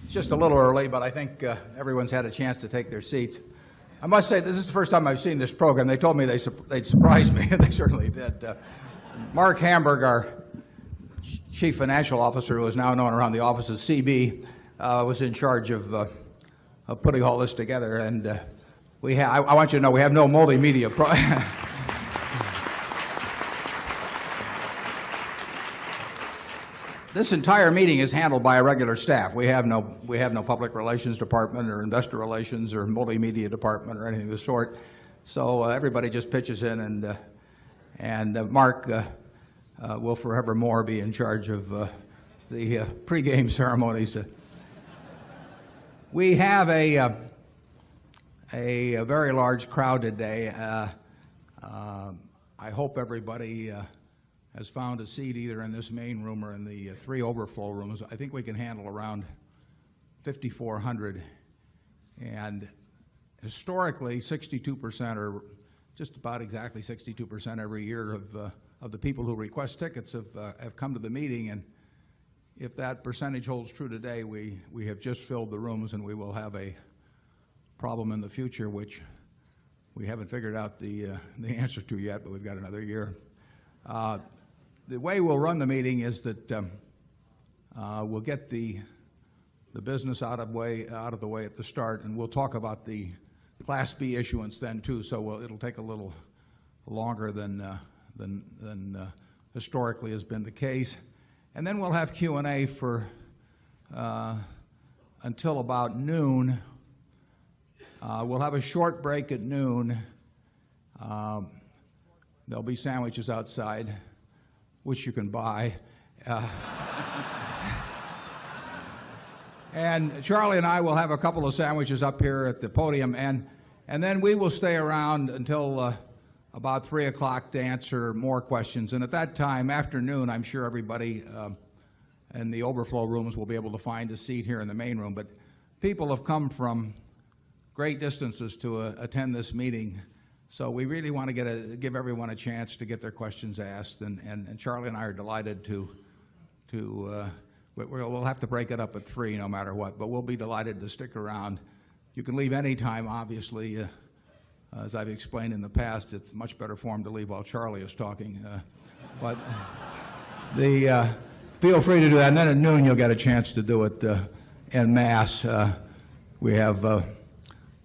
It's just a little early, but I think everyone's had a chance to take their seats. I must say, this is the first time I've seen this program. They told me they'd surprise me, and they certainly did. Mark Hamburg, our Chief Financial Officer, who is now known around the office as CB, was in charge of putting all this together. And I want you to know we have no multimedia This entire meeting is handled by a regular staff. We have no public relations department or investor relations or multimedia department or anything of the sort. So everybody just pitches in, and Mark will forevermore be in charge of the pregame ceremonies. We have a very large crowd today. I hope everybody has found a seat either in this main room or in the three overflow rooms. I think we can handle around 5,400, and historically 62%, or just about exactly 62% every year of the people who request tickets have come to the meeting. And if that percentage holds true today, we have just filled the rooms, and we will have a problem in the future which we haven't figured out the answer to yet, but we've got another year. The way we'll run the meeting is that we'll get the business out of the way at the start, and we'll talk about the Class B issuance then too. So it'll take a little longer than historically has been the case, and then we'll have Q&A for until about noon. We'll have a short break at noon. There'll be sandwiches outside, which you can buy. And Charlie and I will have a couple of sandwiches up here at the podium, and then we will stay around until about 3 o'clock to answer more questions. And at that time, afternoon, I'm sure everybody in the overflow rooms will be able to find a seat here in the main room. But people have come from great distances to attend this meeting. So we really want to give everyone a chance to get their questions asked, and Charlie and I are delighted we'll have to break it up at 3 no matter what, but we'll be delighted to stick around. You can leave any time, obviously. As I've explained in the past, it's much better form to leave while Charlie is talking. But feel free to do that, and then at noon you'll get a chance to do it en masse. We have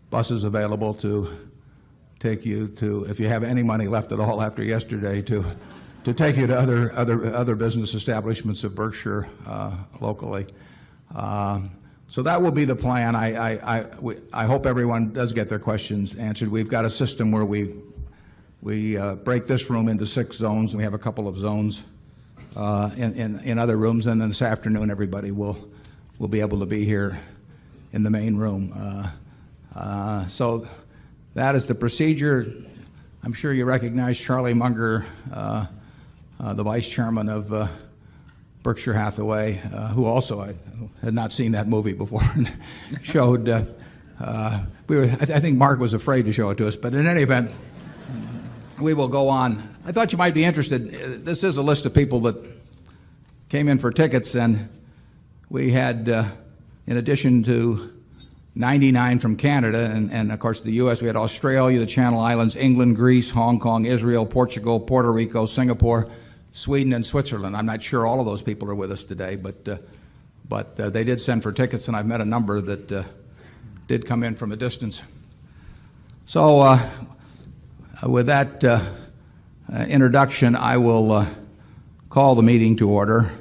buses available to take you to, if you have any money left at all after yesterday, to take you to other business establishments of Berkshire locally. So that will be the plan. I hope everyone does get their questions answered. We've got a system where we break this room into 6 zones, and we have a couple of zones in other rooms, and then this afternoon everybody will be able to be here in the main room. So that is the procedure. I'm sure you recognize Charlie Munger, the vice chairman of Berkshire Hathaway, who also I had not seen that movie before, showed. I think Mark was afraid to show it to us, but in any event, we will go on. I thought you might be interested. This is a list of people that came in for tickets, and we had, in addition to 99 from Canada, and of course the U.S., we had Australia, the Channel Islands, England, Greece, Hong Kong, Israel, Portugal, Puerto Rico, Singapore, Sweden, and Switzerland. I'm not sure all of those people are with us today, but they did send for tickets, and I've met a number that did come in from a distance. So with that introduction, I will call the meeting to order.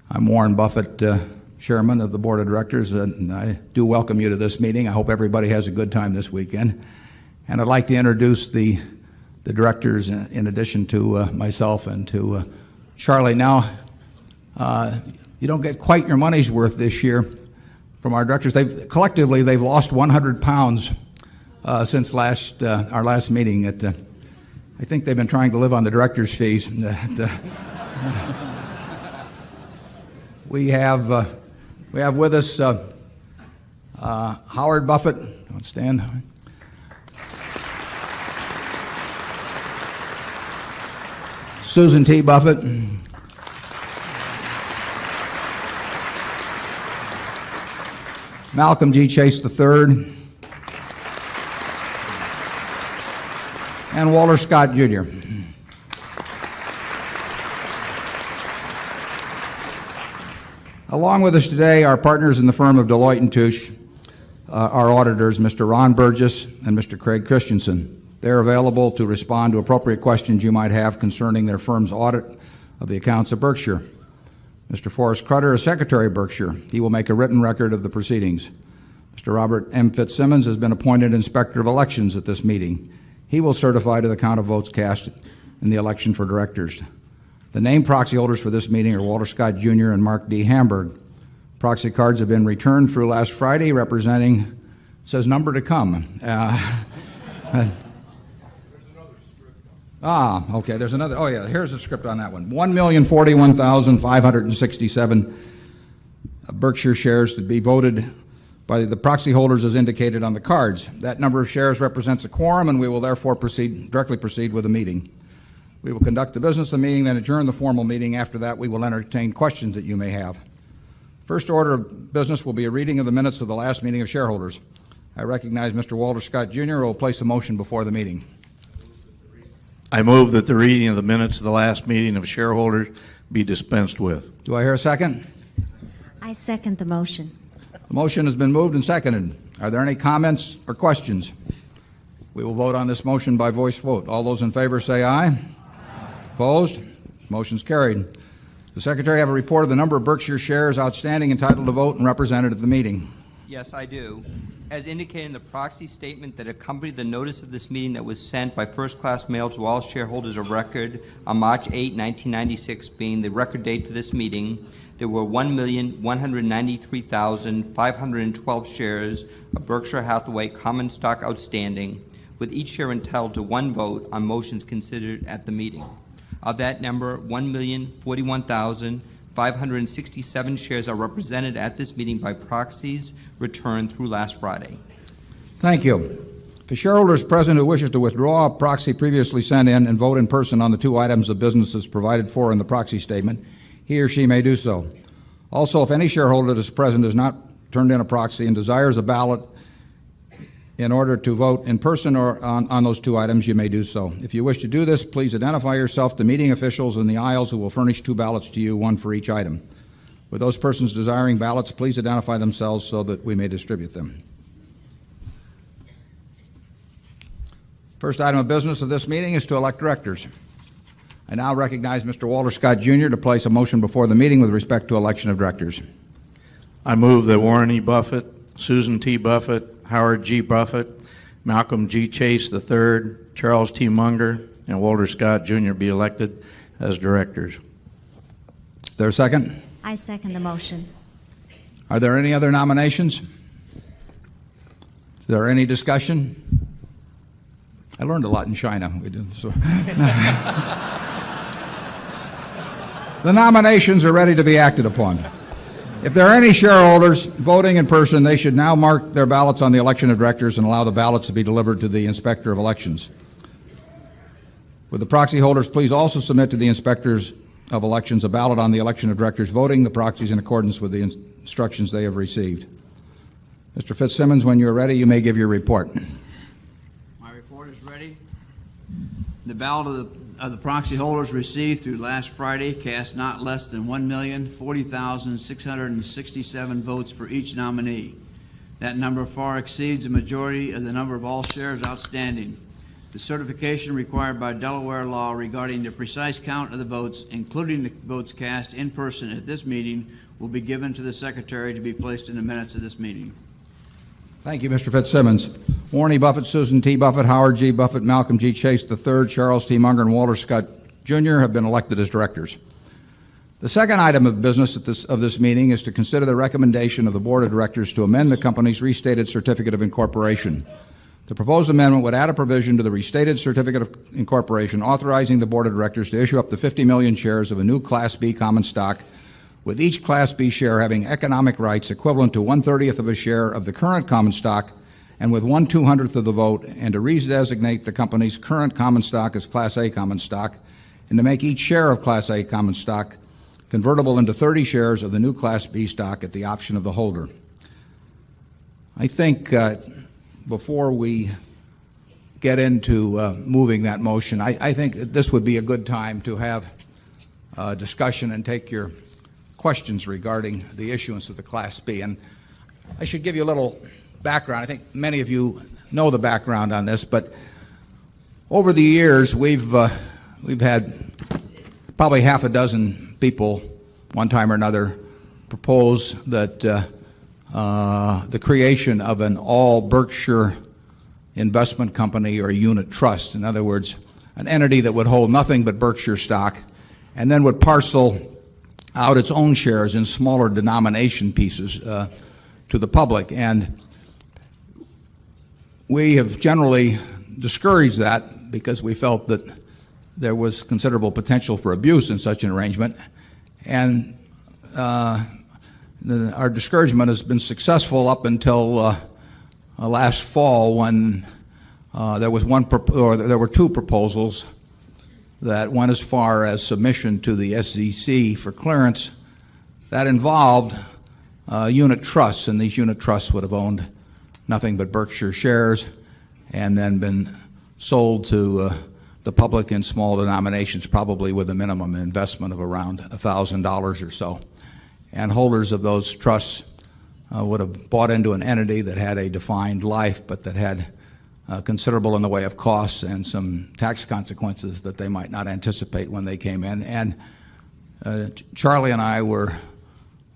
I'm Warren Buffett, Chairman of the Board of Directors, and I do welcome you to this meeting. I hope everybody has a good time this weekend. And I'd like to introduce the directors in addition to myself and to Charlie. Now, you don't get quite your money's worth this year from our directors. Collectively, they've lost 100 pounds since our last meeting. I think they've been trying to live on the directors' fees. We have with us Howard Buffett. Let's stand. Susan T. Buffett. Malcolm G. Chase III, and Walter Scott, Jr. Along with us today are partners in the firm of Deloitte & Touche, our auditors, Mr. Ron Burgess and Mr. Craig Christensen. They're available to respond to appropriate questions you might have concerning their firm's audit of the accounts of Berkshire. Mr. Forrest Crutter is Secretary of Berkshire. He will make a written record of the proceedings. Mr. Robert M. Fitzsimmons has been appointed Inspector of Elections at this meeting. He will certify to the count of votes cast in the election for directors. The named proxy holders for this meeting are Walter Scott, Jr. and Mark D. Hamburg. Proxy cards have been returned through last Friday representing, it says number to come. Okay, there's another. Oh, yeah, here's the script on that one. 1,041,567 Berkshire shares to be voted by the proxy holders as indicated on the cards. That number of shares represents a quorum, and we will therefore directly proceed with the meeting. We will conduct the business of the meeting, then adjourn the formal meeting. After that, we will entertain questions that you may have. First order of business will be a reading of the minutes of the last meeting of shareholders. I recognize Mr. Walter Scott, Jr. who will place a motion before the meeting. I move that the reading of the minutes of the last meeting of shareholders be dispensed with. Do I hear a second? I second the motion. The motion has been moved and seconded. Are there any comments or questions? We will vote on this motion by voice vote. All those in favor say aye. Opposed? Motion's carried. The Secretary have a report of the number of Berkshire shares outstanding entitled to vote and represented at the meeting. Yes, I do. As indicated in the proxy statement that accompanied the notice of this meeting that was sent by first-class mail to all shareholders of record on March 8, 1996, being the record date for this meeting, there were 1,193,512 shares of Berkshire Hathaway common stock outstanding, with each share entitled to one vote on motions considered at the meeting. Of that number, 1,041,567 shares are represented at this meeting by proxies returned through last Friday. Thank you. If a shareholder is present who wishes to withdraw a proxy previously sent in and vote in person on the two items of business as provided for in the proxy statement, he or she may do so. Also, if any shareholder that is present has not turned in a proxy and desires a ballot in order to vote in person or on those two items, you may do so. If you wish to do this, please identify yourself to meeting officials in the aisles who will furnish two ballots to you, one for each item. With those persons desiring ballots, please identify themselves so that we may distribute them. First item of business of this meeting is to elect directors. I now recognize Mr. Walter Scott, Jr. to place a motion before the meeting with respect to election of directors. I move that Warren E. Buffett, Susan T. Buffett, Howard G. Buffett, Malcolm G. Chase III, Charles T. Munger, and Walter Scott, Jr. be elected as directors. Is there a second? I second the motion. Are there any other nominations? Is there any discussion? I learned a lot in China. We did so. The nominations are ready to be acted upon. If there are any shareholders voting in person, they should now mark their ballots on the election of directors and allow the ballots to be delivered to the Inspector of Elections. Would the proxy holders please also submit to the Inspectors of Elections a ballot on the election of directors, voting the proxies in accordance with the instructions they have received. Mr. Fitzsimmons, when you're ready, you may give your report. My report is ready. The ballot of the proxy holders received through last Friday cast not less than 1,040,667 votes for each nominee. That number far exceeds the majority of the number of all shares outstanding. The certification required by Delaware law regarding the precise count of the votes, including the votes cast in person at this meeting, will be given to the Secretary to be placed in the minutes of this meeting. Thank you, Mr. Fitzsimmons. Warren E. Buffett, Susan T. Buffett, Howard G. Buffett, Malcolm G. Chase III, Charles T. Munger, and Walter Scott, Jr. have been elected as directors. The second item of business of this meeting is to consider the recommendation of the Board of Directors to amend the company's restated certificate of incorporation. The proposed amendment would add a provision to the restated certificate of incorporation authorizing the Board of Directors to issue up to 50 million shares of a new Class B common stock, with each Class B share having economic rights equivalent to 1/30th of a share of the current common stock and with 1/200th of the vote, and to redesignate the company's current common stock as Class A common stock, and to make each share of Class A common stock convertible into 30 shares of the new Class B stock at the option of the holder. I think before we get into moving that motion, I think this would be a good time to have a discussion and take your questions regarding the issuance of the Class B. And I should give you a little background. I think many of you know the background on this, but over the years we've had probably half a dozen people, one time or another, propose that the creation of an all Berkshire investment company or unit trust. In other words, an entity that would hold nothing but Berkshire stock and then would parcel out its own shares in smaller denomination pieces to the public. And we have generally discouraged that because we felt that there was considerable potential for abuse in such an arrangement. And our discouragement has been successful up until last fall, when there were two proposals that went as far as submission to the SEC for clearance that involved unit trusts, and these unit trusts would have owned nothing but Berkshire shares and then been sold to the public in small denominations, probably with a minimum investment of around $1,000 or so. And holders of those trusts would have bought into an entity that had a defined life, but that had considerable in the way of costs and some tax consequences that they might not anticipate when they came in. And Charlie and I were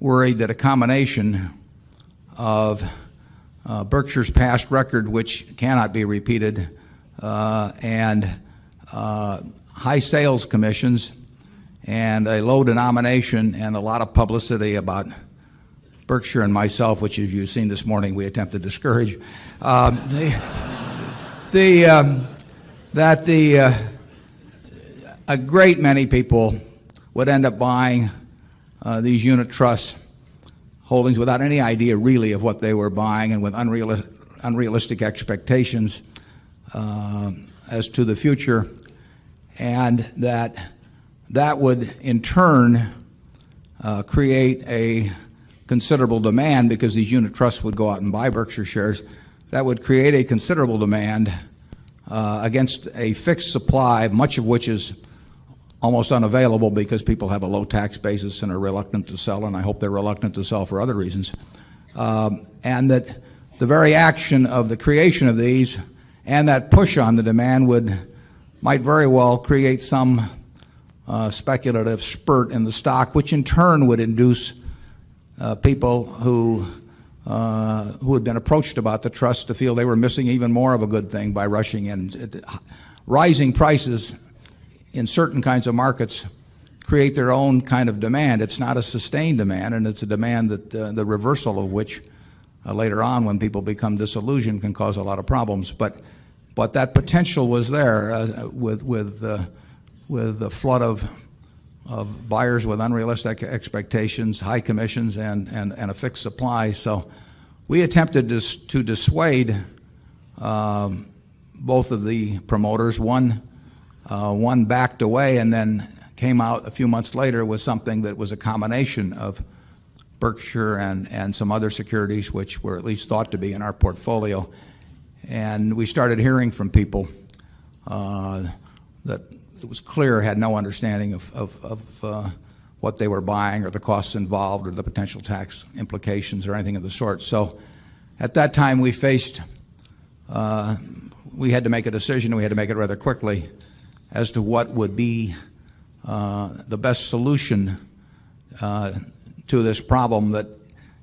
worried that a combination of Berkshire's past record, which cannot be repeated, and high sales commissions and a low denomination and a lot of publicity about Berkshire and myself, which, as you've seen this morning, we attempt to discourage, a great many people would end up buying these unit trust holdings without any idea really of what they were buying, and with unrealistic expectations as to the future, and that would in turn create a considerable demand, because these unit trusts would go out and buy Berkshire shares. That would create a considerable demand against a fixed supply, much of which is almost unavailable because people have a low tax basis and are reluctant to sell, and I hope they're reluctant to sell for other reasons. And that the very action of the creation of these and that push on the demand might very well create some speculative spurt in the stock, which in turn would induce people who had been approached about the trust to feel they were missing even more of a good thing by rushing in. Rising prices in certain kinds of markets create their own kind of demand. It's not a sustained demand, and it's a demand that the reversal of which later on, when people become disillusioned, can cause a lot of problems. But that potential was there with a flood of buyers with unrealistic expectations, high commissions, and a fixed supply. So we attempted to dissuade both of the promoters. One backed away and then came out a few months later with something that was a combination of Berkshire and some other securities which were at least thought to be in our portfolio. And we started hearing from people that it was clear had no understanding of what they were buying or the costs involved or the potential tax implications or anything of the sort. So at that time we had to make a decision, and we had to make it rather quickly, as to what would be the best solution to this problem that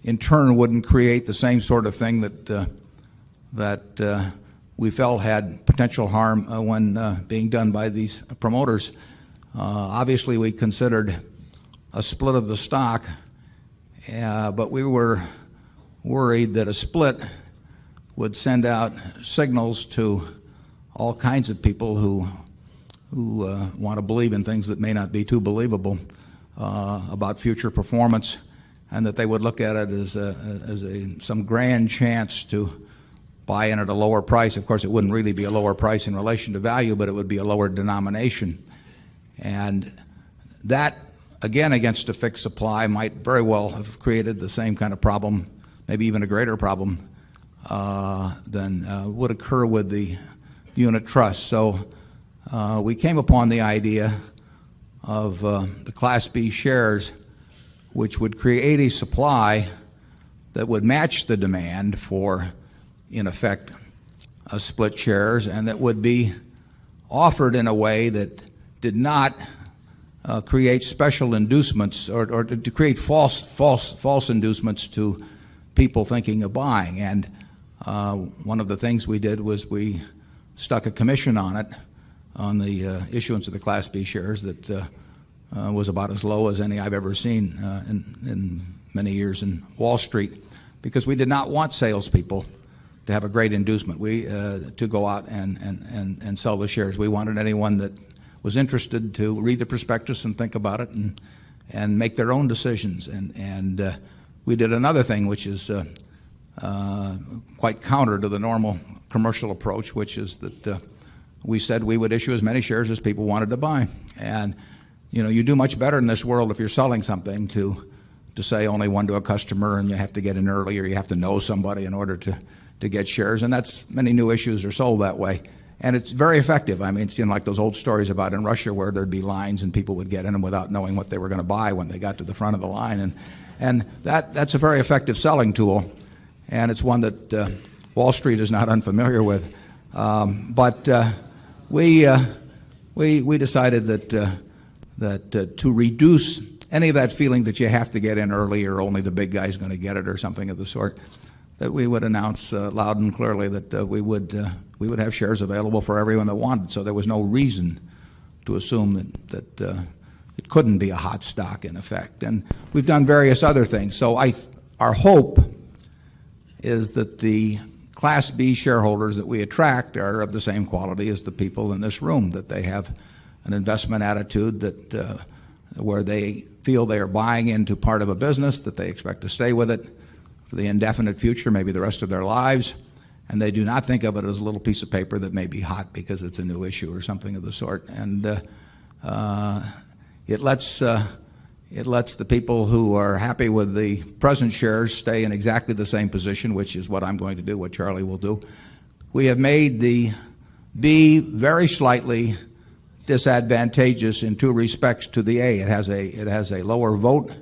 in turn wouldn't create the same sort of thing that we felt had potential harm when being done by these promoters. Obviously, we considered a split of the stock, but we were worried that a split would send out signals to all kinds of people who want to believe in things that may not be too believable about future performance, and that they would look at it as some grand chance to buy in at a lower price. Of course, it wouldn't really be a lower price in relation to value, but it would be a lower denomination. And that, again, against a fixed supply, might very well have created the same kind of problem, maybe even a greater problem, than would occur with the unit trust. So we came upon the idea of the Class B shares, which would create a supply that would match the demand for, in effect, split shares, and that would be offered in a way that did not create special inducements or to create false inducements to people thinking of buying. And one of the things we did was we stuck a commission on it, on the issuance of the Class B shares that was about as low as any I've ever seen in many years in Wall Street, because we did not want salespeople to have a great inducement to go out and sell the shares. We wanted anyone that was interested to read the prospectus and think about it and make their own decisions. And we did another thing which is quite counter to the normal commercial approach, which is that we said we would issue as many shares as people wanted to buy. And you do much better in this world if you're selling something to say only one to a customer, and you have to get in early, or you have to know somebody in order to get shares. And that's many new issues are sold that way. And it's very effective. I mean, it's like those old stories about in Russia where there'd be lines and people would get in them without knowing what they were going to buy when they got to the front of the line. And that's a very effective selling tool, and it's one that Wall Street is not unfamiliar with. But we decided that to reduce any of that feeling that you have to get in early or only the big guy's going to get it or something of the sort, that we would announce loud and clearly that we would have shares available for everyone that wanted. So there was no reason to assume that it couldn't be a hot stock in effect. And we've done various other things. So our hope is that the Class B shareholders that we attract are of the same quality as the people in this room, that they have an investment attitude that where they feel they are buying into part of a business, that they expect to stay with it for the indefinite future, maybe the rest of their lives, and they do not think of it as a little piece of paper that may be hot because it's a new issue or something of the sort. And it lets the people who are happy with the present shares stay in exactly the same position, which is what I'm going to do, what Charlie will do. We have made the B very slightly disadvantageous in two respects to the A. It has a lower vote,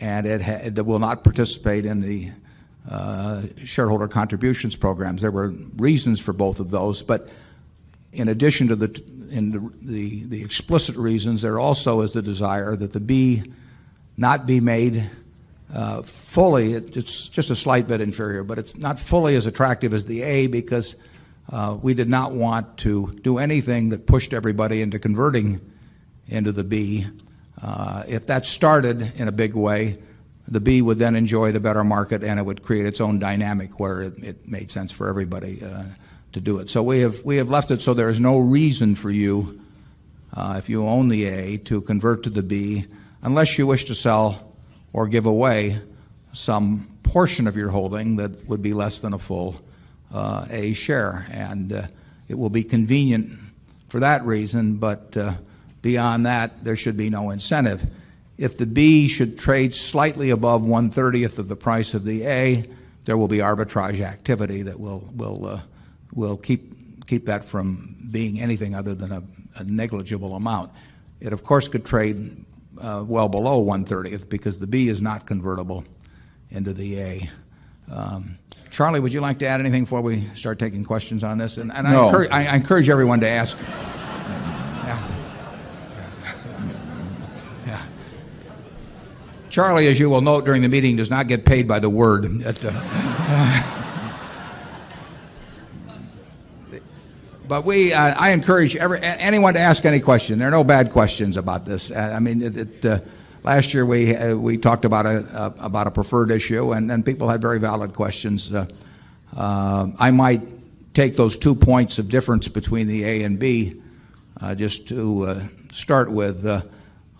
and it will not participate in the shareholder contributions programs. There were reasons for both of those, but in addition to the explicit reasons, there also is the desire that the B not be made fully. It's just a slight bit inferior, but it's not fully as attractive as the A, because we did not want to do anything that pushed everybody into converting into the B. If that started in a big way, the B would then enjoy the better market, and it would create its own dynamic where it made sense for everybody to do it. So we have left it so there is no reason for you, if you own the A, to convert to the B, unless you wish to sell or give away some portion of your holding that would be less than a full A share. And it will be convenient for that reason, but beyond that, there should be no incentive. If the B should trade slightly above 1/30th of the price of the A, there will be arbitrage activity that will keep that from being anything other than a negligible amount. It, of course, could trade well below 1/30th because the B is not convertible into the A. Charlie, would you like to add anything before we start taking questions on this? And No. I encourage everyone to ask. Charlie, as you will note during the meeting, does not get paid by the word. But I encourage anyone to ask any question. There are no bad questions about this. I mean, last year we talked about a preferred issue, and people had very valid questions. I might take those 2 points of difference between the A and B just to start with.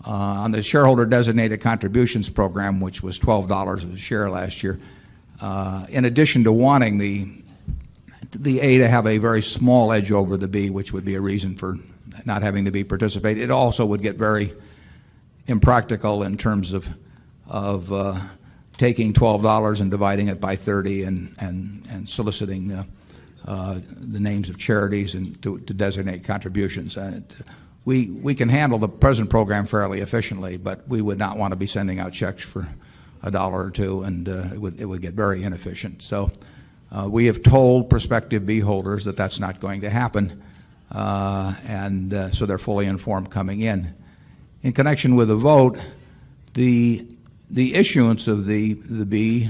On the shareholder designated contributions program, which was $12 a share last year, in addition to wanting the A to have a very small edge over the B, which would be a reason for not having the B participate, it also would get very impractical in terms of taking $12 and dividing it by 30 and soliciting the names of charities and to designate contributions. We can handle the present program fairly efficiently, but we would not want to be sending out checks for $1 or $2, and it would get very inefficient. So we have told prospective B holders that that's not going to happen, and so they're fully informed coming in. In connection with the vote, the issuance of the B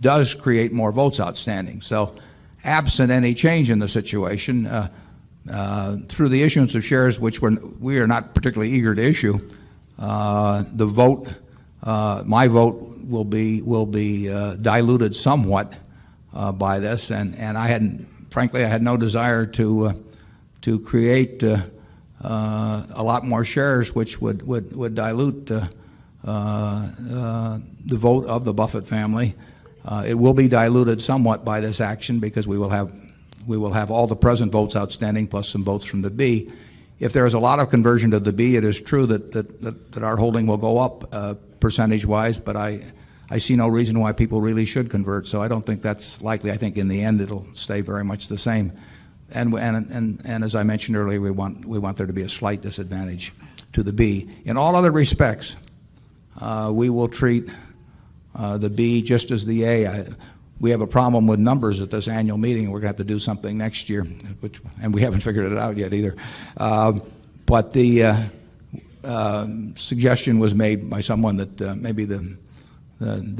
does create more votes outstanding. So absent any change in the situation, through the issuance of shares, which we are not particularly eager to issue, the vote, my vote, will be diluted somewhat by this, and frankly, I had no desire to create a lot more shares, which would dilute the vote of the Buffett family. It will be diluted somewhat by this action because we will have all the present votes outstanding plus some votes from the B. If there is a lot of conversion to the B, it is true that our holding will go up percentage-wise, but I see no reason why people really should convert, so I don't think that's likely. I think in the end it'll stay very much the same. And as I mentioned earlier, we want there to be a slight disadvantage to the B. In all other respects, we will treat the B just as the A. We have a problem with numbers at this annual meeting. We're going to have to do something next year, and we haven't figured it out yet either. But the suggestion was made by someone that maybe the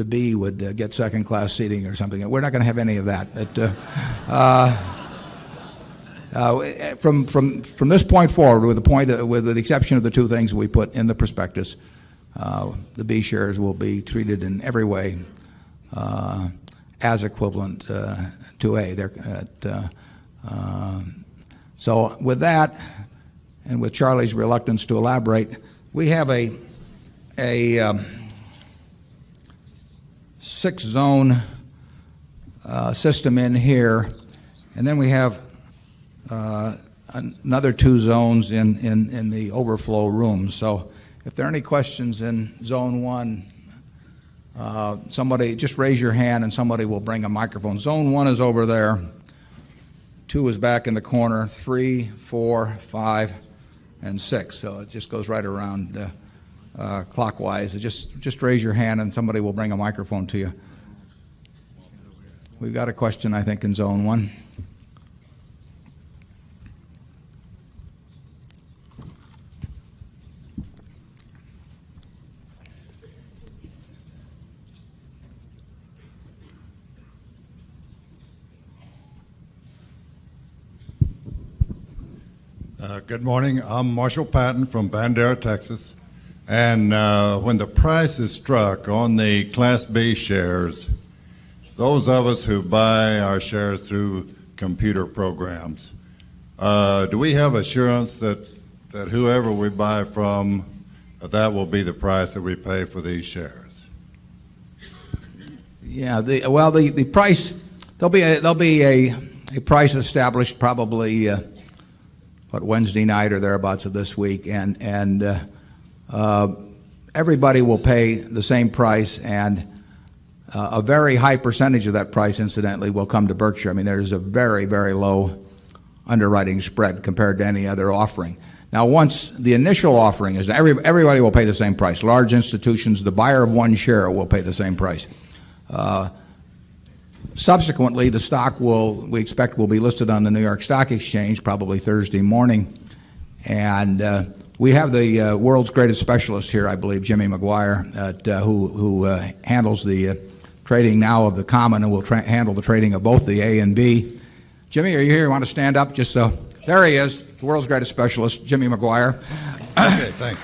B would get second-class seating or something. We're not going to have any of that. From this point forward, with the exception of the two things we put in the prospectus, the B shares will be treated in every way as equivalent to A. So with that, and with Charlie's reluctance to elaborate, we have a 6-zone system in here, and then we have another 2 zones in the overflow room. So if there are any questions in Zone 1, somebody just raise your hand and somebody will bring a microphone. Zone 1 is over there. 2 is back in the corner. 3, 4, 5, and 6. So it just goes right around clockwise. Just raise your hand and somebody will bring a microphone to you. We've got a question, I think, in Zone 1. Good morning. I'm Marshall Patton from Bandera, Texas. And when the price is struck on the Class B shares, those of us who buy our shares through computer programs, do we have assurance that whoever we buy from, that will be the price that we pay for these shares? Yeah. The price, there'll be a price established probably Wednesday night or thereabouts of this week, and everybody will pay the same price, and a very high percentage of that price, incidentally, will come to Berkshire. I mean, there's a very, very low underwriting spread compared to any other offering. Now, once the initial offering is, everybody will pay the same price. Large institutions, the buyer of one share will pay the same price. Subsequently, the stock we expect will be listed on the New York Stock Exchange probably Thursday morning, and we have the world's greatest specialist here, I believe, Jimmy McGuire, who handles the trading now of the common and will handle the trading of both the A and B. Jimmy, are you here? You want to stand up? Just so. There he is, the world's greatest specialist, Jimmy McGuire. Okay, thanks.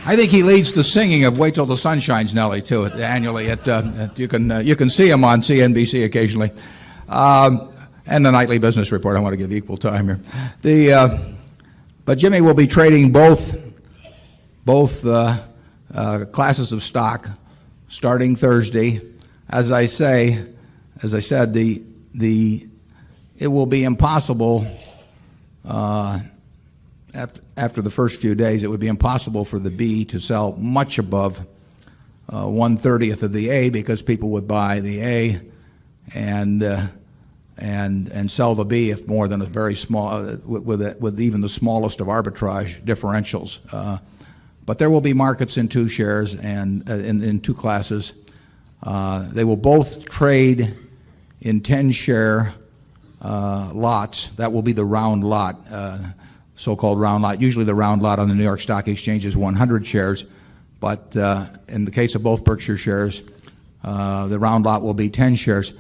I think he leads the singing of "Wait Till the Sun Shines," Nellie, too, annually. You can see him on CNBC occasionally, and the Nightly Business Report. I want to give equal time here. But Jimmy will be trading both classes of stock starting Thursday. As I said, it will be impossible. After the first few days, it would be impossible for the B to sell much above 1/30 of the A because people would buy the A and sell the B if more than a very small, with even the smallest of arbitrage differentials. But there will be markets in 2 shares and in 2 classes. They will both trade in 10-share lots. That will be the round lot, so-called round lot. Usually the round lot on the New York Stock Exchange is 100 shares, but in the case of both Berkshire shares, the round lot will be 10 shares.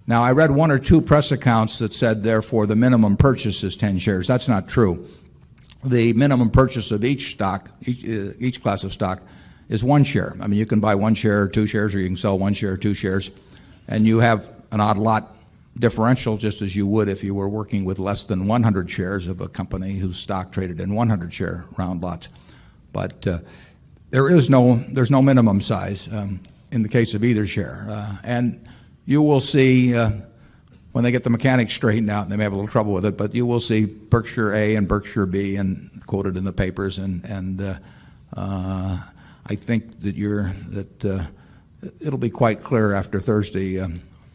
Now, I read 1 or 2 press accounts that said, therefore, the minimum purchase is 10 shares. That's not true. The minimum purchase of each stock, each class of stock, is 1 share. I mean, you can buy 1 share or 2 shares, or you can sell 1 share or 2 shares, and you have an odd lot differential just as you would if you were working with less than 100 shares of a company whose stock traded in 100-share round lots. But there's no minimum size in the case of either share. And you will see, when they get the mechanics straightened out, and they may have a little trouble with it, but you will see Berkshire A and Berkshire B and quoted in the papers, and I think that it'll be quite clear after Thursday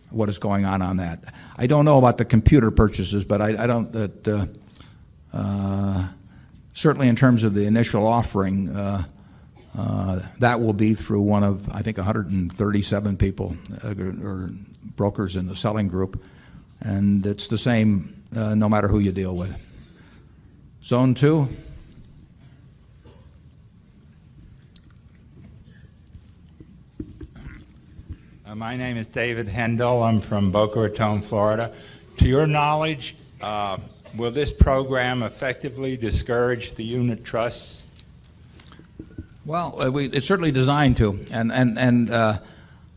what is going on that. I don't know about the computer purchases, but I don't that certainly in terms of the initial offering, that will be through one of, I think, 137 people or brokers in the selling group, and it's the same no matter who you deal with. Zone 2. My name is David Hendel. I'm from Boca Raton, Florida. To your knowledge, will this program effectively discourage the unit trusts? Well, it's certainly designed to, and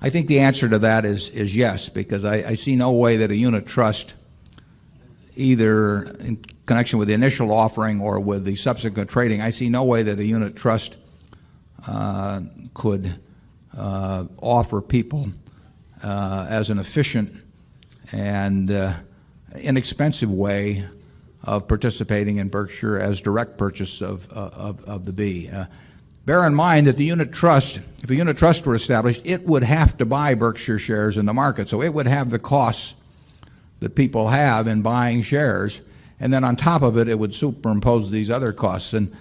I think the answer to that is yes, because I see no way that a unit trust, either in connection with the initial offering or with the subsequent trading, I see no way that a unit trust could offer people as an efficient and inexpensive way of participating in Berkshire as direct purchase of the B. Bear in mind that if a unit trust were established, it would have to buy Berkshire shares in the market. So it would have the costs that people have in buying shares, and then on top of it, it would superimpose these other costs. And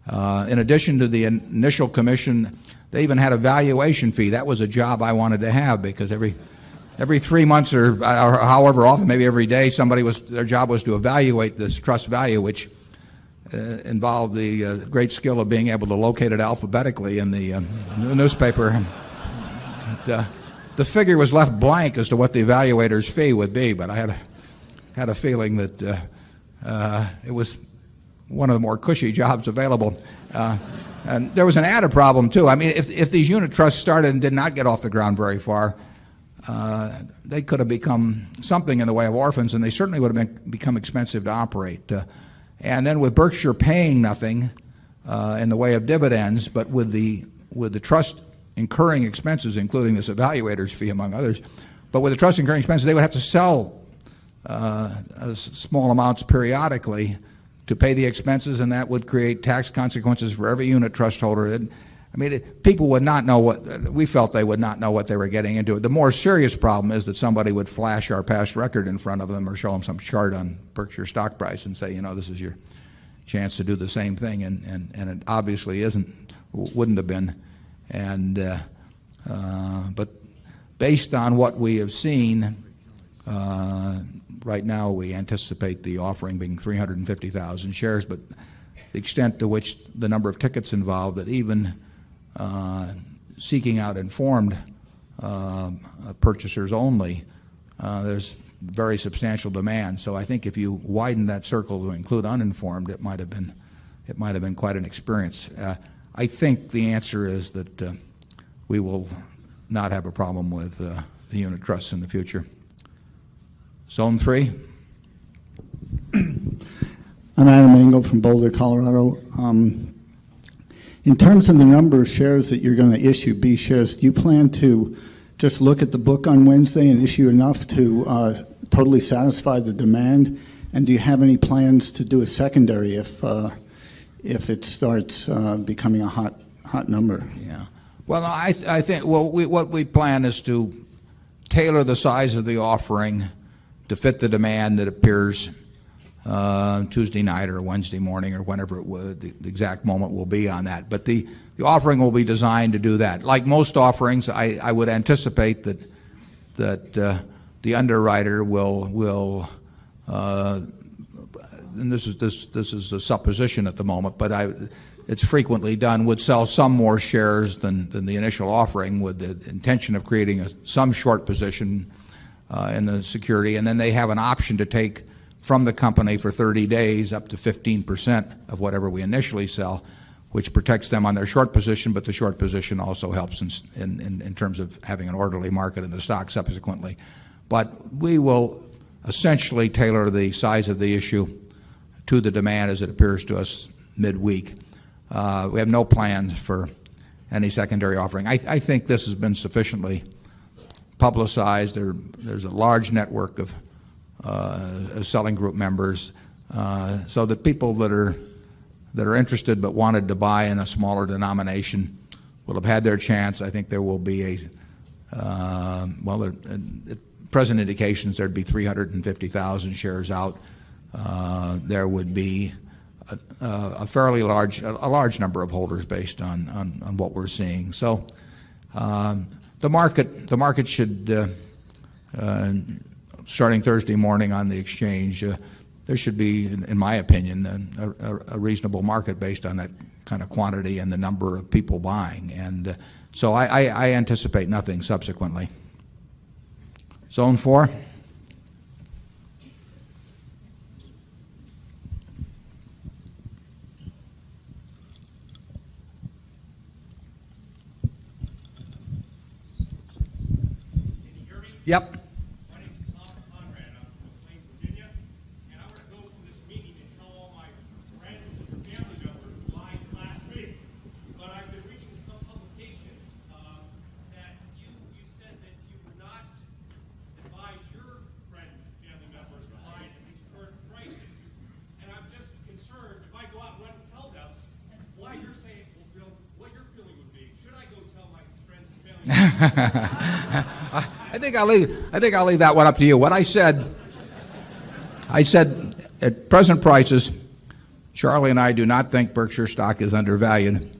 in addition to the initial commission, they even had a valuation fee. That was a job I wanted to have, because every 3 months or however often, maybe every day, their job was to evaluate this trust value, which involved the great skill of being able to locate it alphabetically in the newspaper. The figure was left blank as to what the evaluator's fee would be, but I had a feeling that it was one of the more cushy jobs available. And there was an added problem, too. I mean, if these unit trusts started and did not get off the ground very far, they could have become something in the way of orphans, and they certainly would have become expensive to operate. And then with Berkshire paying nothing in the way of dividends, but with the trust incurring expenses, including this evaluator's fee, among others, but with the trust incurring expenses, they would have to sell small amounts periodically to pay the expenses, and that would create tax consequences for every unit trust holder. People would not know we felt they would not know what they were getting into. The more serious problem is that somebody would flash our past record in front of them or show them some chart on Berkshire stock price and say, this is your chance to do the same thing, and it obviously wouldn't have been. But based on what we have seen, right now we anticipate the offering being 350,000 shares, but the extent to which the number of tickets involved, that even seeking out informed purchasers only, there's very substantial demand. So I think if you widen that circle to include uninformed, it might have been quite an experience. I think the answer is that we will not have a problem with the unit trusts in the future. Zone 3. I'm Adam Engel from Boulder, Colorado. In terms of the number of shares that you're going to issue, B shares, do you plan to just look at the book on Wednesday and issue enough to totally satisfy the demand? And do you have any plans to do a secondary if it starts becoming a hot number? Yeah. Well, I think what we plan is to tailor the size of the offering to fit the demand that appears Tuesday night or Wednesday morning or whenever the exact moment will be on that. But the offering will be designed to do that. Like most offerings, I would anticipate that the underwriter will and this is a supposition at the moment, but it's frequently done, would sell some more shares than the initial offering with the intention of creating some short position in the security, and then they have an option to take from the company for 30 days up to 15% of whatever we initially sell, which protects them on their short position, but the short position also helps in terms of having an orderly market in the stock subsequently. But we will essentially tailor the size of the issue to the demand as it appears to us midweek. We have no plans for any secondary offering. I think this has been sufficiently publicized. There's a large network of selling group members, so that people that are interested but wanted to buy in a smaller denomination will have had their chance. I think there will be present indications there'd be 350,000 shares out. There would be a fairly large number of holders based on what we're seeing. So the market should starting Thursday morning on the exchange, there should be, in my opinion, a reasonable market based on that kind of quantity and the number of people buying. And so I anticipate nothing subsequently. Zone 4. Yep. My name is Tom Conrad. I'm from McLean, Virginia, and I want to go to this meeting and tell all my friends and family members who buy Class B. But I've been reading in some publications that you said that you would not advise your friends and family members to buy at these current prices. And I'm just concerned if I go out and run and tell them why you're saying will feel what your feeling would be. Should I go tell my friends and family members? I think I'll leave that one up to you. What I said at present prices, Charlie and I do not think Berkshire stock is undervalued,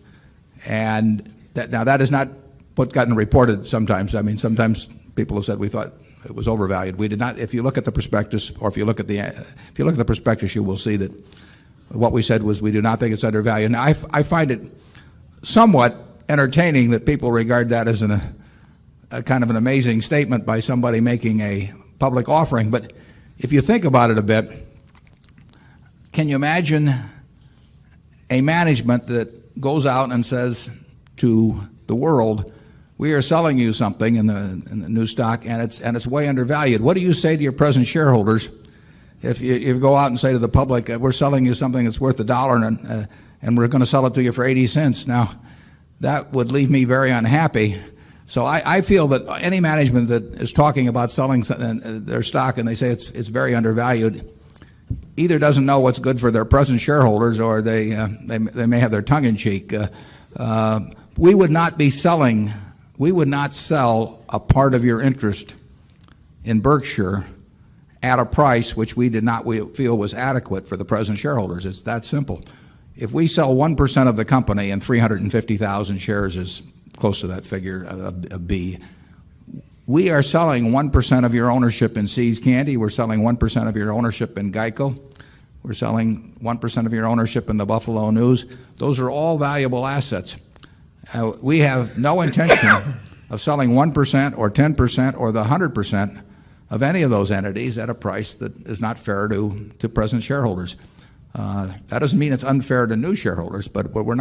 and that is not what's gotten reported sometimes. I mean, sometimes people have said we thought it was overvalued. We did not. If you look at the prospectus, or if you look at the prospectus, you will see that what we said was we do not think it's undervalued. Now, I find it somewhat entertaining that people regard that as a kind of an amazing statement by somebody making a public offering. But if you think about it a bit, can you imagine a management that goes out and says to the world, we are selling you something in the new stock and it's way undervalued? What do you say to your present shareholders if you go out and say to the public, we're selling you something that's worth $1 and we're going to sell it to you for 80 cents? Now, that would leave me very unhappy. So I feel that any management that is talking about selling their stock and they say it's very undervalued either doesn't know what's good for their present shareholders or they may have their tongue in cheek. We would not sell a part of your interest in Berkshire at a price which we feel was adequate for the present shareholders. It's that simple. If we sell 1% of the company and 350,000 shares is close to that figure, a B. We are selling 1% of your ownership in See's Candy. We're selling 1% of your ownership in Geico. We're selling 1% of your ownership in the Buffalo News. Those are all valuable assets. We have no intention of selling 1% or 10% or the 100% of any of those entities at a price that is not fair to present shareholders. That doesn't mean it's unfair to new shareholders, but we would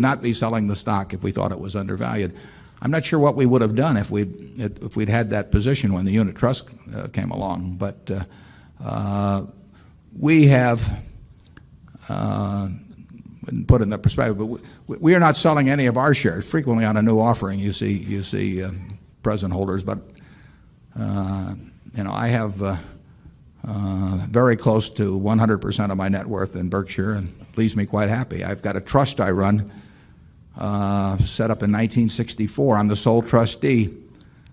not be selling the stock if we thought it was undervalued. I'm not sure what we would have done if we'd had that position when the unit trust came along, but we have put in the perspective. But we are not selling any of our shares. Frequently on a new offering, you see present holders, but I have. Very close to 100% of my net worth in Berkshire, and leaves me quite happy. I've got a trust I run set up in 1964. I'm the sole trustee.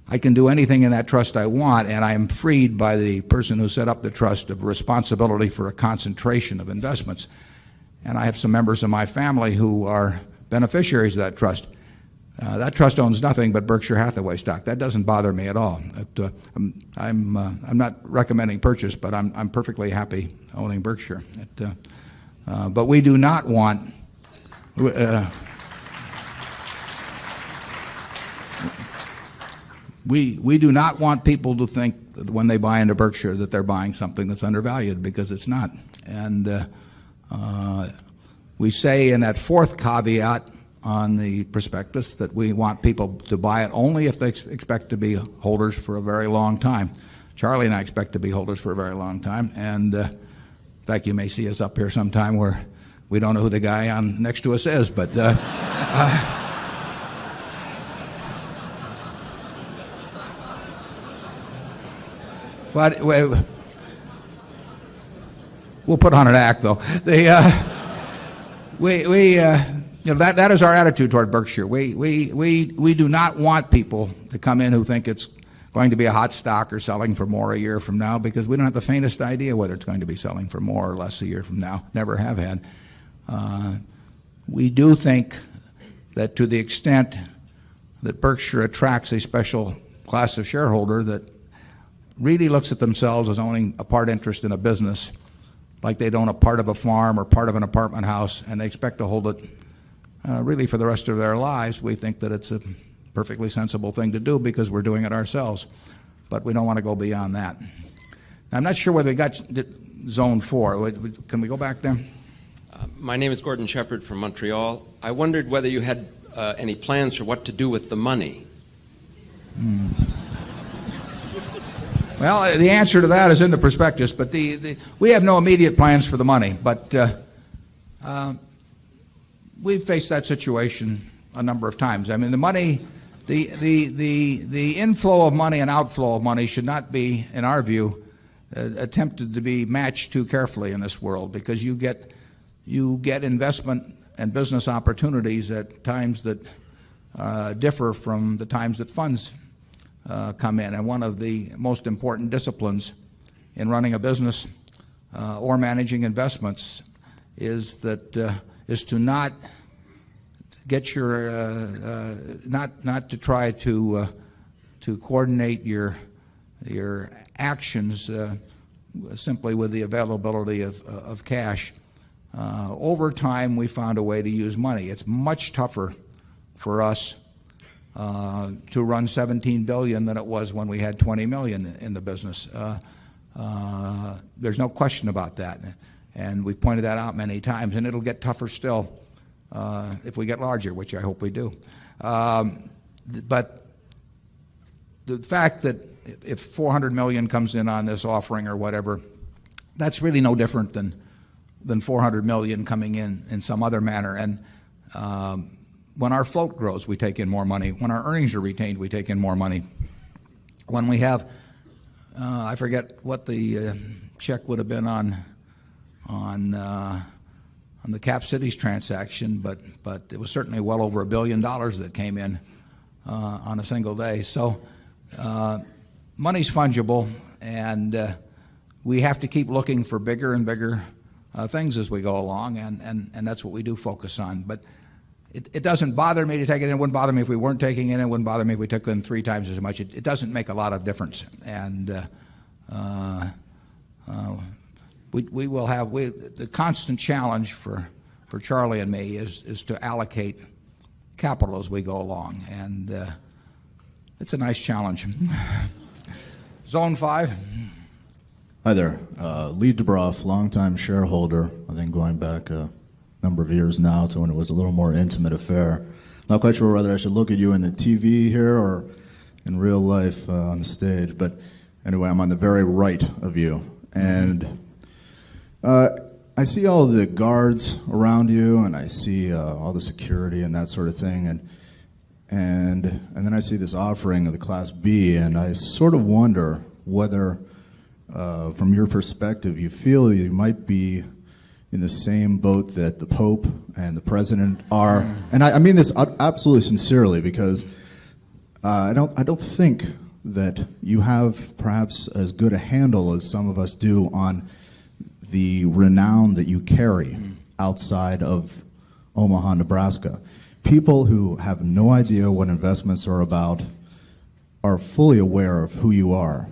I can do anything in that trust I want, and I am freed by the person who set up the trust of responsibility for a concentration of investments. And I have some members of my family who are beneficiaries of that trust. That trust owns nothing but Berkshire Hathaway stock. That doesn't bother me at all. I'm not recommending purchase, but I'm perfectly happy owning Berkshire. But we do not want. We do not want people to think that when they buy into Berkshire that they're buying something that's undervalued, because it's not. And we say in that fourth caveat on the prospectus that we want people to buy it only if they expect to be holders for a very long time. Charlie and I expect to be holders for a very long time. And in fact, you may see us up here sometime where we don't know who the guy on next to us is, but but we'll put on an act, though. That is our attitude toward Berkshire. We do not want people to come in who think it's going to be a hot stock or selling for more a year from now, because we don't have the faintest idea whether it's going to be selling for more or less a year from now. Never have had. We do think that to the extent that Berkshire attracts a special class of shareholder that really looks at themselves as owning a part interest in a business, like they'd own a part of a farm or part of an apartment house, and they expect to hold it really for the rest of their lives, we think that it's a perfectly sensible thing to do because we're doing it ourselves. But we don't want to go beyond that. Now, I'm not sure whether we got Zone 4. Can we go back there? My name is Gordon Shepard from Montreal. I wondered whether you had any plans for what to do with the money. Well, the answer to that is in the prospectus, but we have no immediate plans for the money. But we've faced that situation a number of times. I mean, the money, the inflow of money and outflow of money should not be, in our view, attempted to be matched too carefully in this world, because you get investment and business opportunities at times that differ from the times that funds come in. And one of the most important disciplines in running a business or managing investments is to not get your not to try to coordinate your actions simply with the availability of cash. Over time, we found a way to use money. It's much tougher for us to run $17 billion than it was when we had $20 million in the business. There's no question about that, and we pointed that out many times. And it'll get tougher still if we get larger, which I hope we do. But the fact that if $400 million comes in on this offering or whatever, that's really no different than $400 million coming in some other manner. And when our float grows, we take in more money. When our earnings are retained, we take in more money. When we have, I forget what the check would have been on the Cap Cities transaction, but it was certainly well over $1 billion that came in on a single day. So money's fungible, and we have to keep looking for bigger and bigger things as we go along, and that's what we do focus on. But it doesn't bother me to take it in. It wouldn't bother me if we weren't taking it in. It wouldn't bother me if we took in 3 times as much. It doesn't make a lot of difference. And we will have the constant challenge for Charlie and me is to allocate capital as we go along. And it's a nice challenge. Zone 5. Hi there. Lee DeBroff, longtime shareholder, I think going back a number of years now to when it was a little more intimate affair. Not quite sure whether I should look at you in the TV here or in real life on the stage, but anyway, I'm on the very right of you. And I see all the guards around you, and I see all the security and that sort of thing, and then I see this offering of the Class B, and I sort of wonder whether, from your perspective, you feel you might be in the same boat that the Pope and the President are. And I mean this absolutely sincerely, because I don't think that you have perhaps as good a handle as some of us do on the renown that you carry outside of Omaha, Nebraska. People who have no idea what investments are about are fully aware of who you are.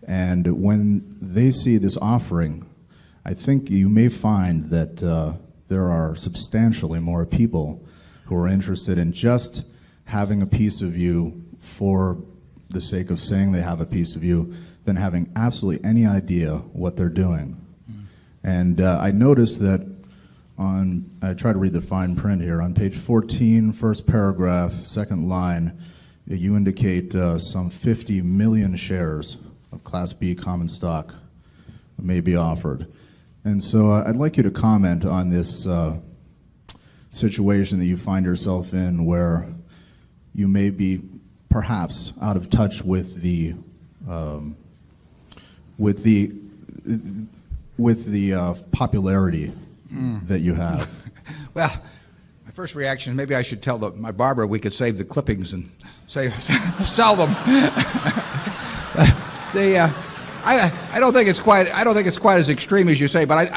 And when they see this offering, I think you may find that there are substantially more people who are interested in just having a piece of you for the sake of saying they have a piece of you than having absolutely any idea what they're doing. And I noticed that I try to read the fine print here, on page 14, first paragraph, second line, you indicate some 50 million shares of Class B common stock may be offered. And so I'd like you to comment on this situation that you find yourself in, where you may be perhaps out of touch with the popularity that you have. Well, my first reaction is maybe I should tell my barber we could save the clippings and sell them. I don't think it's quite as extreme as you say, but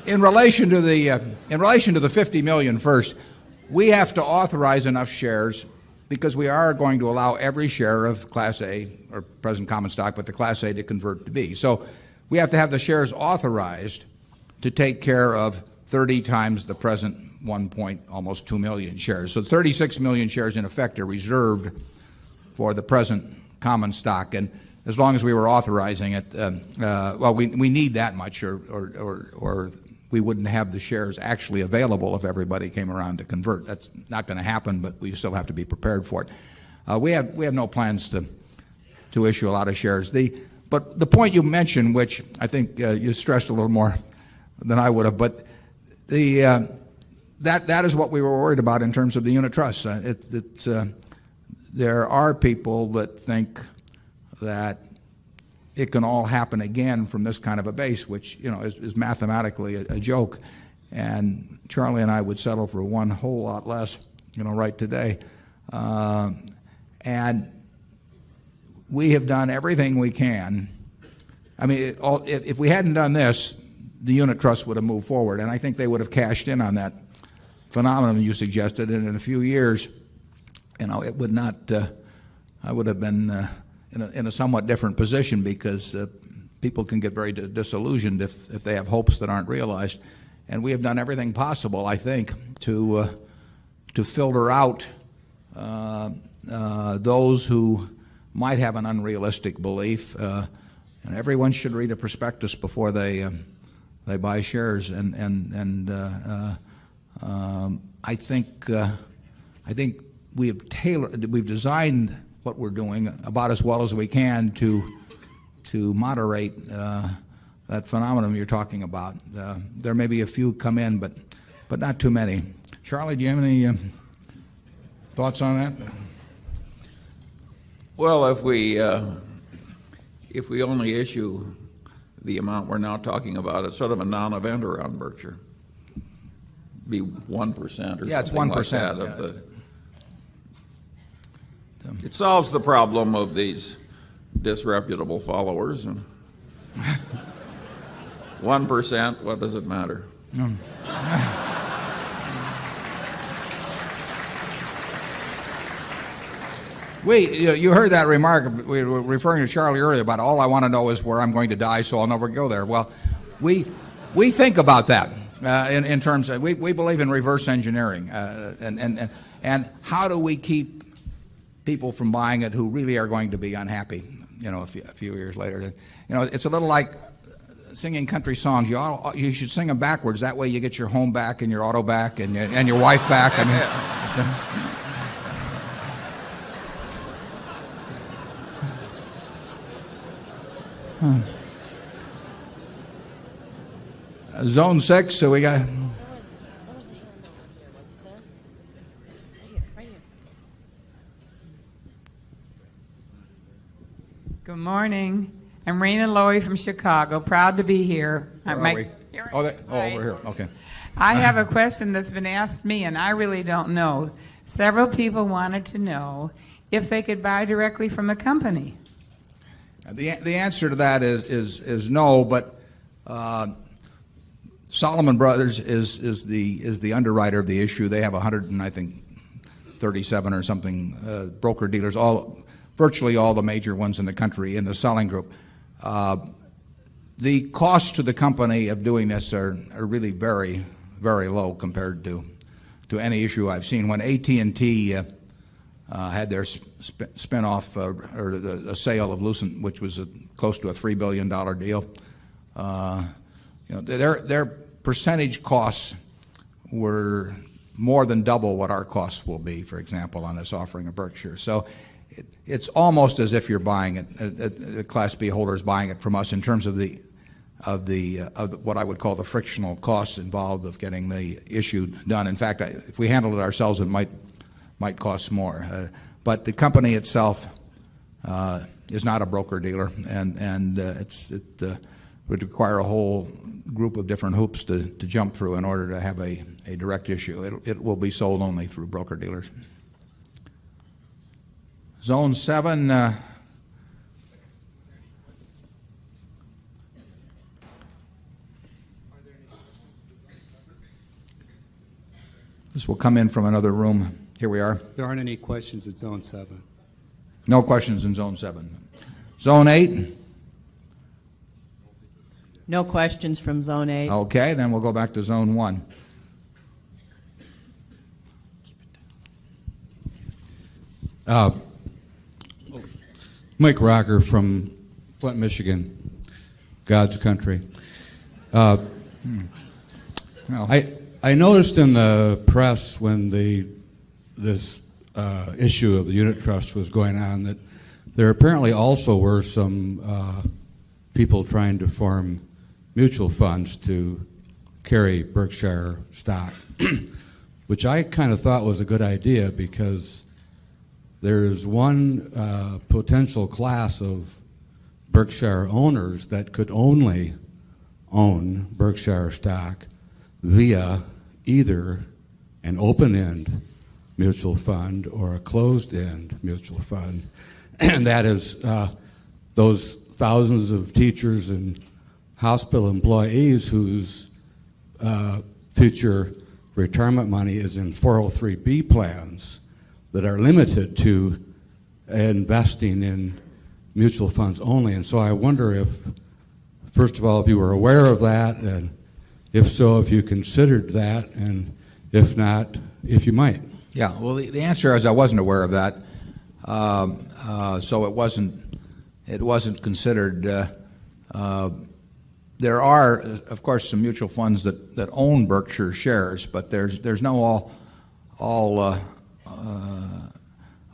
in relation to the 50 million first, we have to authorize enough shares, because we are going to allow every share of Class A, or present common stock, but the Class A to convert to B. So we have to have the shares authorized to take care of 30 times the present almost 2 million shares. So 36 million shares in effect are reserved for the present common stock. And as long as we were authorizing it, we need that much, or we wouldn't have the shares actually available if everybody came around to convert. That's not going to happen, but we still have to be prepared for it. We have no plans to issue a lot of shares. But the point you mentioned, which I think you stressed a little more than I would have, but that is what we were worried about in terms of the unit trusts. There are people that think that it can all happen again from this kind of a base, which is mathematically a joke. And Charlie and I would settle for one whole lot less, right today. And we have done everything we can. I mean, if we hadn't done this, the unit trust would have moved forward, and I think they would have cashed in on that phenomenon you suggested. And in a few years, it would not. I would have been in a somewhat different position, because people can get very disillusioned if they have hopes that aren't realized. And we have done everything possible, I think, to filter out those who might have an unrealistic belief. And everyone should read a prospectus before they buy shares. And I think we've designed what we're doing about as well as we can to moderate that phenomenon you're talking about. There may be a few come in, but not too many. Charlie, do you have any thoughts on that? Well, if we only issue the amount we're now talking about, it's sort of a non-event around Berkshire. Be 1% or it's something 1%, like that of the. It solves the problem of these disreputable followers, and 1%. What does it matter? You heard that remark. We were referring to Charlie earlier about all I want to know is where I'm going to die, so I'll never go there. Well, we think about that in terms of we believe in reverse engineering, and how do we keep people from buying it who really are going to be unhappy, a few years later. It's a little like singing country songs. You should sing them backwards. That way you get your home back and your auto back and your wife back. Zone 6, so we got... There was a hand over here, wasn't there? Right here. Good morning. I'm Rena Lowy from Chicago. Proud to be here. Where are we? Over here. Okay. I have a question that's been asked me, and I really don't know. Several people wanted to know if they could buy directly from the company. The answer to that is no, but Solomon Brothers is the underwriter of the issue. They have 137 or something broker dealers, virtually all the major ones in the country in the selling group. The costs to the company of doing this are really very, very low compared to any issue I've seen. When AT&T had their spin-off or the sale of Lucent, which was close to a $3 billion deal, their percentage costs were more than double what our costs will be, for example, on this offering of Berkshire. So it's almost as if you're buying it, the Class B holder is buying it from us in terms of what I would call the frictional costs involved of getting the issue done. In fact, if we handled it ourselves, it might cost more. But the company itself is not a broker dealer, and it would require a whole group of different hoops to jump through in order to have a direct issue. It will be sold only through broker dealers. Zone 7. This will come in from another room. Here we are. There aren't any questions at Zone 7. No questions in Zone 7. Zone 8. No questions from Zone 8. Okay, then we'll go back to Zone 1. Mike Rocker from Flint, Michigan, God's country. I noticed in the press when this issue of the unit trust was going on that there apparently also were some people trying to form mutual funds to carry Berkshire stock, which I kind of thought was a good idea because there's one potential class of Berkshire owners that could only own Berkshire stock via either an open-end mutual fund or a closed-end mutual fund. And that is those thousands of teachers and hospital employees whose future retirement money is in 403B plans that are limited to investing in mutual funds only. And so I wonder if, first of all, if you were aware of that, and if so, if you considered that, and if not, if you might. Yeah, well, the answer is I wasn't aware of that, so it wasn't considered. There are, of course, some mutual funds that own Berkshire shares, but there's no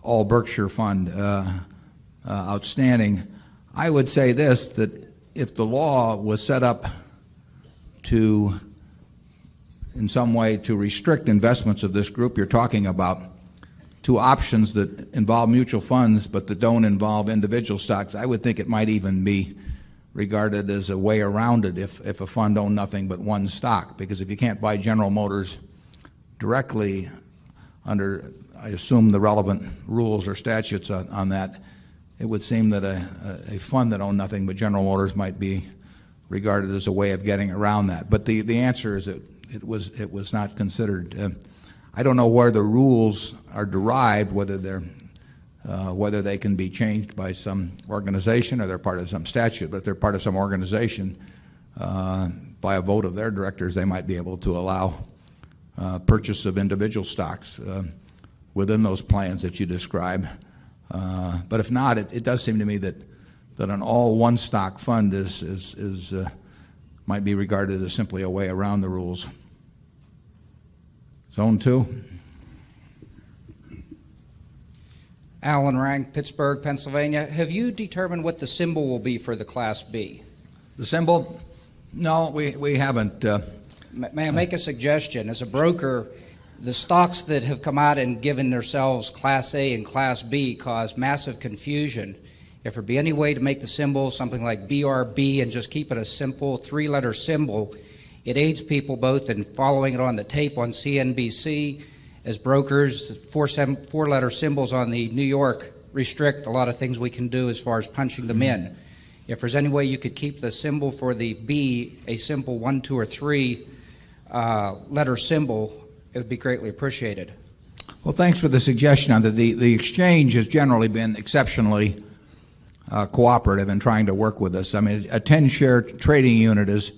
all Berkshire fund outstanding. I would say this, that if the law was set up to, in some way, to restrict investments of this group you're talking about to options that involve mutual funds but that don't involve individual stocks, I would think it might even be regarded as a way around it if a fund owned nothing but one stock. Because if you can't buy General Motors directly under, I assume, the relevant rules or statutes on that, it would seem that a fund that owned nothing but General Motors might be regarded as a way of getting around that. But the answer is that it was not considered. I don't know where the rules are derived, whether they can be changed by some organization or they're part of some statute. But if they're part of some organization, by a vote of their directors, they might be able to allow purchase of individual stocks within those plans that you describe. But if not, it does seem to me that an all one stock fund might be regarded as simply a way around the rules. Zone 2. Alan Rank, Pittsburgh, Pennsylvania. Have you determined what the symbol will be for the Class B? The symbol? No, we haven't. May I make a suggestion? As a broker, the stocks that have come out and given themselves Class A and Class B cause massive confusion. If there be any way to make the symbol something like BRB and just keep it a simple three-letter symbol, it aids people both in following it on the tape on CNBC. As brokers, four-letter symbols on the New York restrict a lot of things we can do as far as punching them in. If there's any way you could keep the symbol for the B a simple 1, 2, or 3 letter symbol, it would be greatly appreciated. Well, thanks for the suggestion on that. The exchange has generally been exceptionally cooperative in trying to work with us. I mean, a 10-share trading unit is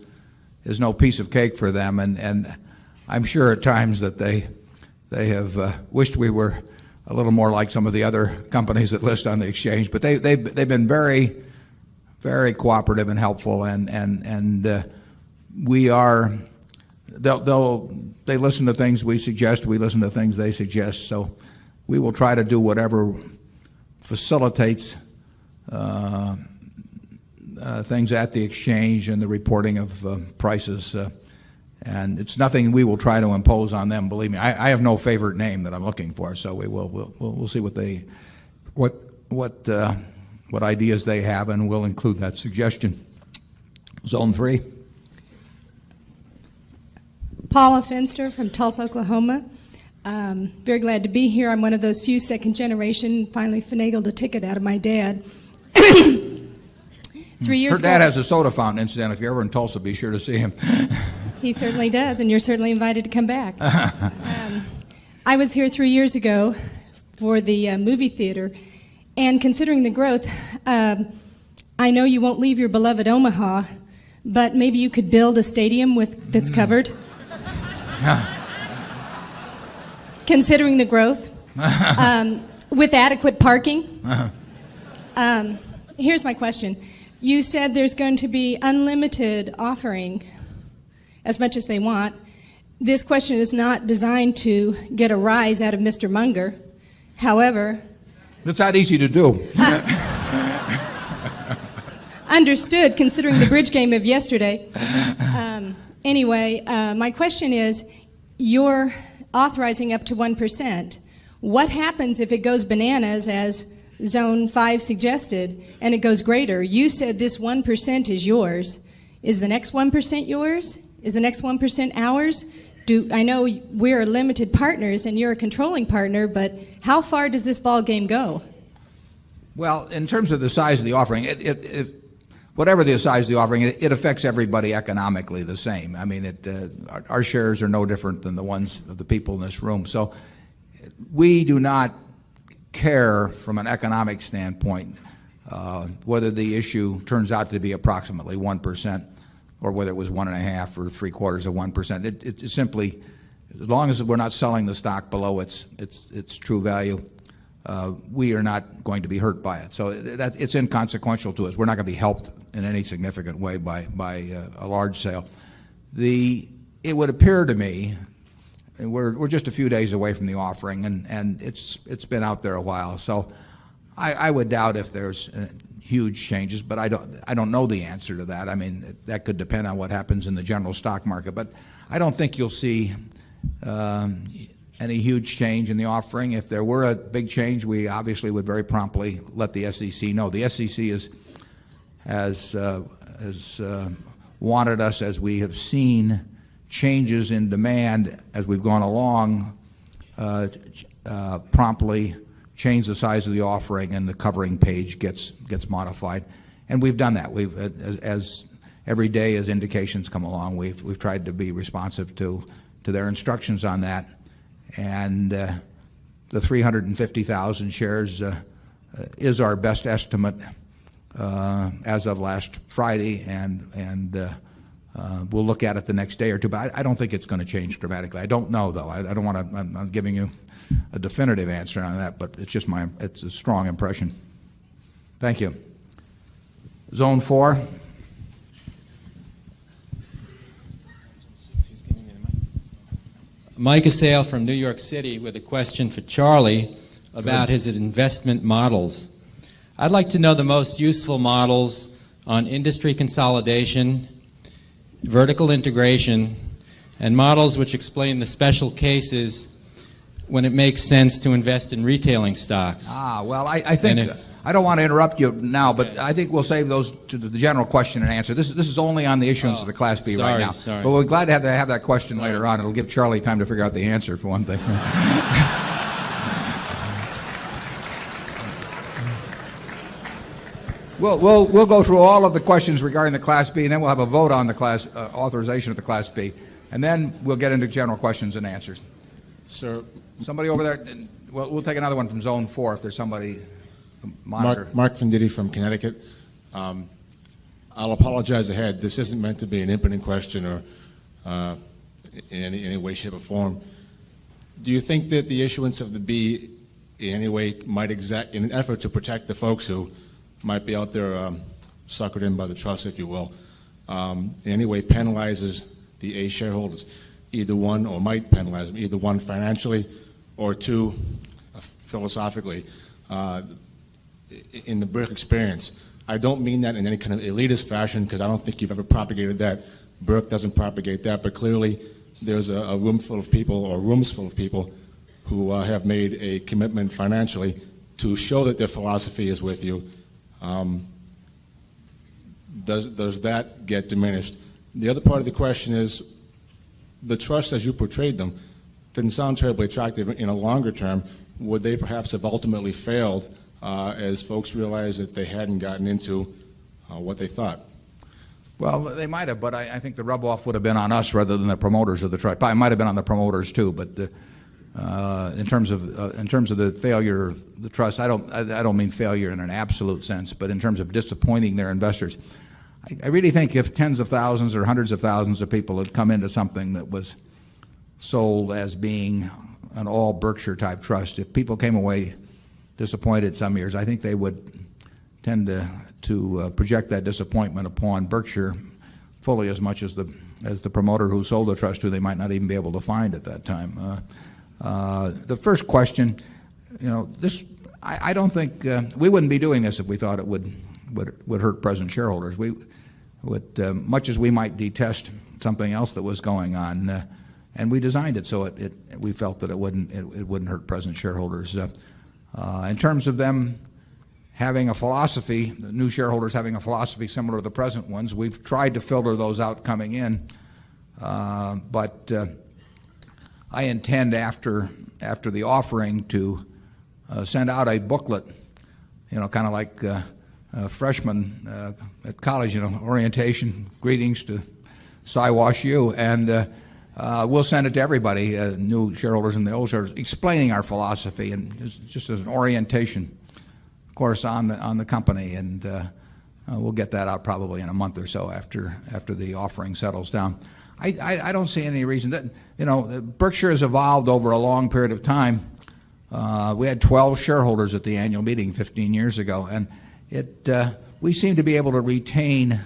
no piece of cake for them, and I'm sure at times that they have wished we were a little more like some of the other companies that list on the exchange. But they've been very, very cooperative and helpful, and we are. They listen to things we suggest. We listen to things they suggest. So we will try to do whatever facilitates things at the exchange and the reporting of prices. And it's nothing we will try to impose on them. Believe me, I have no favorite name that I'm looking for. So we'll see what ideas they have, and we'll include that suggestion. Zone 3. Paula Finster from Tulsa, Oklahoma. Very glad to be here. I'm one of those few second generation, finally finagled a ticket out of my dad. 3 years Her ago. dad has a soda fountain, incident. If you're ever in Tulsa, be sure to see him. He certainly does, and you're certainly invited to come back. I was here 3 years ago for the movie theater, and considering the growth, I know you won't leave your beloved Omaha, but maybe you could build a stadium that's covered. Considering the growth, with adequate parking. Here's my question. You said there's going to be unlimited offering, as much as they want. This question is not designed to get a rise out of Mr. Munger. However, it's not easy to do. Understood, considering the bridge game of yesterday. Anyway, my question is, you're authorizing up to 1%. What happens if it goes bananas, as Zone 5 suggested, and it goes greater? You said this 1% is yours. Is the next 1% yours? Is the next 1% ours? I know we're limited partners and you're a controlling partner, but how far does this ball game go? Well, in terms of the size of the offering, whatever the size of the offering, it affects everybody economically the same. I mean, our shares are no different than the ones of the people in this room. So we do not care from an economic standpoint whether the issue turns out to be approximately 1% or whether it was 1.5 or 0.75%. It simply, as long as we're not selling the stock below its true value, we are not going to be hurt by it. So it's inconsequential to us. We're not going to be helped in any significant way by a large sale. It would appear to me, and we're just a few days away from the offering, and it's been out there a while. So I would doubt if there's huge changes, but I don't know the answer to that. I mean, that could depend on what happens in the general stock market, but I don't think you'll see any huge change in the offering. If there were a big change, we obviously would very promptly let the SEC know. The SEC has wanted us, as we have seen changes in demand as we've gone along, promptly change the size of the offering and the covering page gets modified. And we've done that. As every day as indications come along, we've tried to be responsive to their instructions on that. And the 350,000 shares is our best estimate as of last Friday, and we'll look at it the next day or two. But I don't think it's going to change dramatically. I don't know, though. I don't want to. I'm giving you a definitive answer on that, but it's just it's a strong impression. Thank you. Zone 4. Mike Assail from New York City with a question for Charlie about his investment models. I'd like to know the most useful models on industry consolidation, vertical integration, and models which explain the special cases when it makes sense to invest in retailing stocks. Well, I think I don't want to interrupt you now, but I think we'll save those to the general question and answer. This is only on the issuance of the Class B right now. Sorry. But we're glad to have that question later on. It'll give Charlie time to figure out the answer, for one thing. We'll go through all of the questions regarding the Class B, and then we'll have a vote on the class authorization of the Class B, and then we'll get into general questions and answers. Sir, somebody over there. We'll take another one from Zone 4 if there's somebody. Monitor. Mark Venditti from Connecticut. I'll apologize ahead. This isn't meant to be an impotent question or in any way, shape, or form. Do you think that the issuance of the B in any way might in an effort to protect the folks who might be out there suckered in by the trust, if you will, in any way penalizes the A shareholders, either one, or might penalize them, either one financially or two philosophically, in the Burke experience? I don't mean that in any kind of elitist fashion, because I don't think you've ever propagated that. Burke doesn't propagate that, but clearly there's a room full of people, or rooms full of people, who have made a commitment financially to show that their philosophy is with you. Does that get diminished? The other part of the question is, the trust as you portrayed them didn't sound terribly attractive in a longer term. Would they perhaps have ultimately failed as folks realized that they hadn't gotten into what they thought? Well, they might have, but I think the rub-off would have been on us rather than the promoters of the trust. Probably might have been on the promoters too, but in terms of the failure of the trust, I don't mean failure in an absolute sense, but in terms of disappointing their investors. I really think if tens of thousands or hundreds of thousands of people had come into something that was sold as being an all Berkshire type trust, if people came away disappointed some years, I think they would tend to project that disappointment upon Berkshire fully as much as the promoter who sold the trust, who they might not even be able to find at that time. The first question, I don't think we wouldn't be doing this if we thought it would hurt present shareholders. We would, much as we might detest something else that was going on, and we designed it so we felt that it wouldn't hurt present shareholders. In terms of them having a philosophy, the new shareholders having a philosophy similar to the present ones, we've tried to filter those out coming in, but I intend after the offering to send out a booklet, kind of like freshmen at college, orientation, greetings to Siwash U, and we'll send it to everybody, new shareholders and the old shareholders, explaining our philosophy and just as an orientation course on the company, and we'll get that out probably in a month or so after the offering settles down. I don't see any reason that Berkshire has evolved over a long period of time. We had 12 shareholders at the annual meeting 15 years ago, and we seem to be able to retain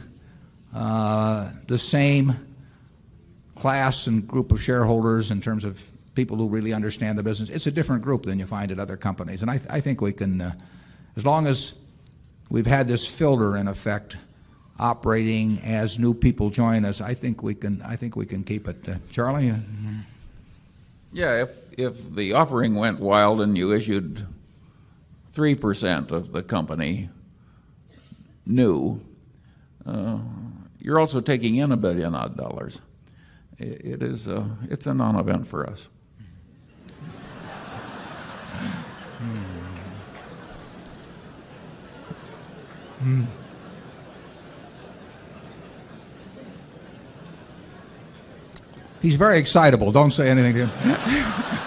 the same class and group of shareholders in terms of people who really understand the business. It's a different group than you find at other companies, and I think we can, as long as we've had this filter in effect operating as new people join us, I think we can keep it. Charlie? Yeah, if the offering went wild and you issued 3% of the company new, you're also taking in $1 billion odd. It's a non-event for us. He's very excitable. Don't say anything to him.